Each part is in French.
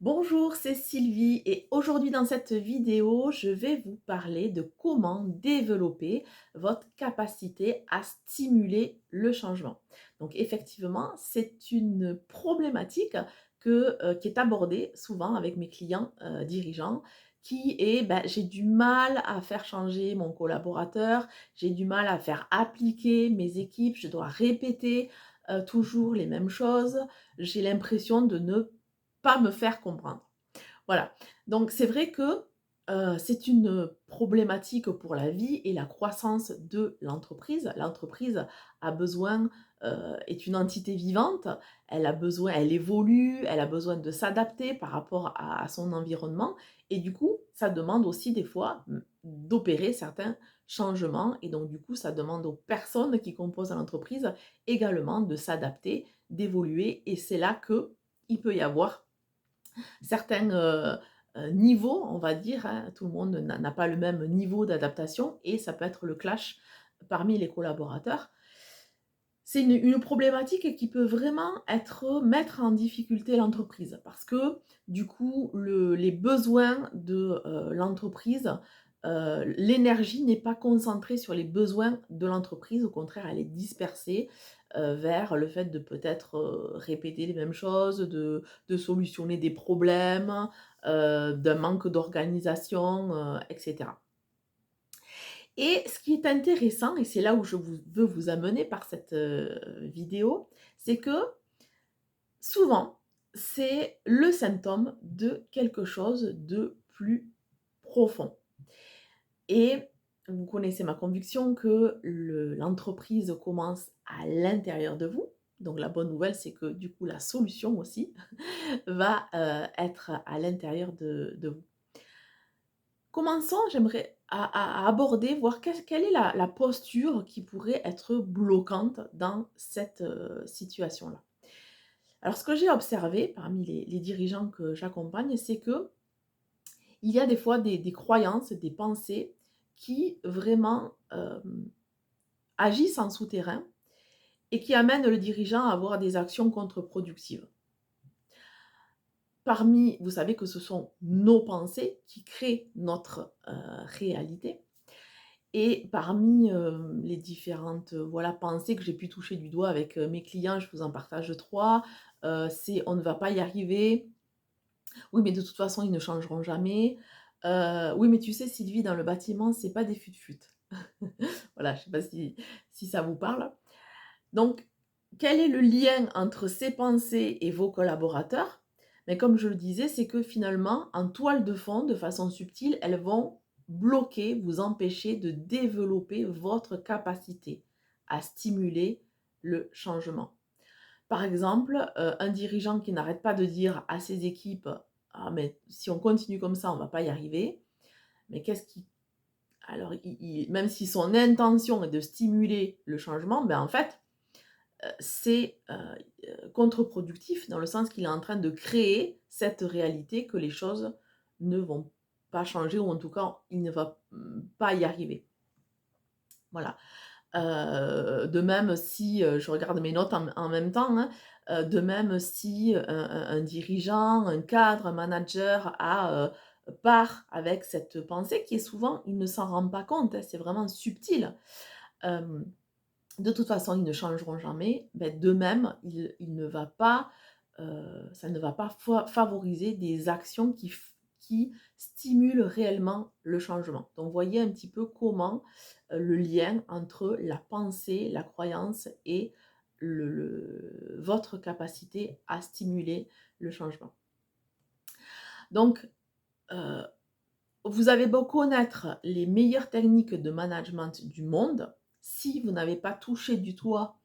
Bonjour, c'est Sylvie et aujourd'hui dans cette vidéo, je vais vous parler de comment développer votre capacité à stimuler le changement. Donc effectivement, c'est une problématique qui est abordée souvent avec mes clients dirigeants qui est j'ai du mal à faire changer mon collaborateur, j'ai du mal à faire appliquer mes équipes, je dois répéter toujours les mêmes choses, j'ai l'impression de ne pas me faire comprendre. Voilà, donc c'est vrai que, c'est une problématique pour la vie et la croissance de l'entreprise. L'entreprise a besoin, est une entité vivante, elle évolue, elle a besoin de s'adapter par rapport à son environnement et du coup, ça demande aussi des fois, d'opérer certains changements et donc du coup, ça demande aux personnes qui composent l'entreprise également de s'adapter, d'évoluer et c'est là qu'il peut y avoir certains, niveaux, on va dire, hein. Tout le monde n'a pas le même niveau d'adaptation et ça peut être le clash parmi les collaborateurs. C'est une problématique qui peut vraiment mettre en difficulté l'entreprise parce que, du coup, les besoins de, l'entreprise, l'énergie n'est pas concentrée sur les besoins de l'entreprise. Au contraire, elle est dispersée, vers le fait de peut-être, répéter les mêmes choses, de solutionner des problèmes, d'un manque d'organisation, et cetera. Et ce qui est intéressant et c'est là où veux vous amener par cette, vidéo, c'est que souvent, c'est le symptôme de quelque chose de plus profond. Et vous connaissez ma conviction que l'entreprise commence à l'intérieur de vous. Donc la bonne nouvelle, c'est que du coup la solution aussi va, être à l'intérieur de vous. Commençons, j'aimerais à aborder, voir quelle est la posture qui pourrait être bloquante dans cette, situation-là. Alors ce que j'ai observé parmi les dirigeants que j'accompagne, c'est qu'il y a des fois des croyances, des pensées qui vraiment, agissent en souterrain et qui amènent le dirigeant à avoir des actions contre-productives. Parmi vous savez que ce sont nos pensées qui créent notre, réalité. Et parmi, les différentes, voilà, pensées que j'ai pu toucher du doigt avec, mes clients, je vous en partage 3. C'est: «On ne va pas y arriver», «Oui, mais de toute façon, ils ne changeront jamais», «Oui, mais tu sais Sylvie, dans le bâtiment, c'est pas des fut-fut». Voilà, je sais pas si ça vous parle? Donc, quel est le lien entre ces pensées et vos collaborateurs? Mais comme je le disais, c'est que finalement, en toile de fond, de façon subtile, elles vont bloquer, vous empêcher de développer votre capacité à stimuler le changement. Par exemple, un dirigeant qui n'arrête pas de dire à ses équipes: «Ah mais si on continue comme ça, on va pas y arriver». Mais qu'est-ce qui alors même si son intention est de stimuler le changement, ben, en fait, c'est, contre-productif dans le sens qu'il est en train de créer cette réalité que les choses ne vont pas changer ou en tout cas, il ne va, pas y arriver. Voilà. De même si, je regarde mes notes en même temps, hein, de même si, un dirigeant, un cadre, un manager part avec cette pensée qui est souvent il ne s'en rend pas compte, hein, c'est vraiment subtil. Hem De toute façon, ils ne changeront jamais. De même, il ne va pas, ça ne va pas favoriser des actions qui stimulent réellement le changement. Donc voyez un petit peu comment, le lien entre la pensée, la croyance et votre capacité à stimuler le changement. Donc, heu, vous avez beau connaître les meilleures techniques de management du monde, si vous n'avez pas touché du doigt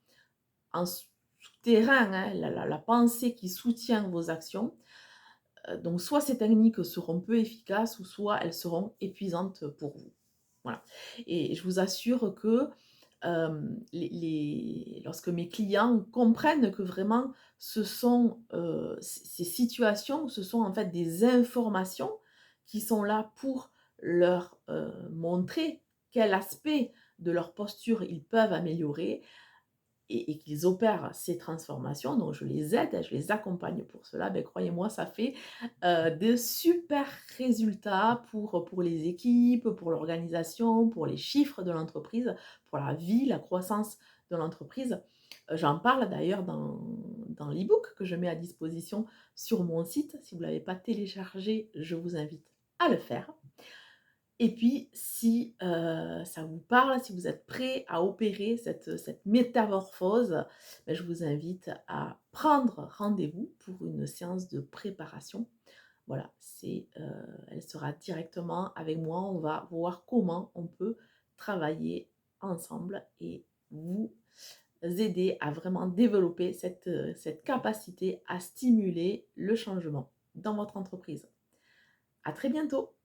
en souterrain, hein, la pensée qui soutient vos actions, donc soit ces techniques seront peu efficaces ou soit elles seront épuisantes pour vous. Voilà et je vous assure que, lorsque mes clients comprennent que vraiment ce sont, ces situations, ce sont en fait des informations qui sont là pour leur, montrer quel aspect de leur posture ils peuvent améliorer, et qu'ils opèrent ces transformations, donc je les aide, je les accompagne pour cela, beh, croyez-moi, ça fait, de super résultats pour les équipes, pour l'organisation, pour les chiffres de l'entreprise, pour la vie, la croissance de l'entreprise. J'en parle d'ailleurs dans l'e-book que je mets à disposition sur mon site. Si vous ne l'avez pas téléchargé, je vous invite à le faire. Et puis si, ça vous parle, si vous êtes prêt à opérer cette métamorphose, beh, je vous invite à prendre rendez-vous pour une séance de préparation. Voilà, elle sera directement avec moi. On va voir comment on peut travailler ensemble et vous aider à vraiment développer cette capacité à stimuler le changement dans votre entreprise. À très bientôt!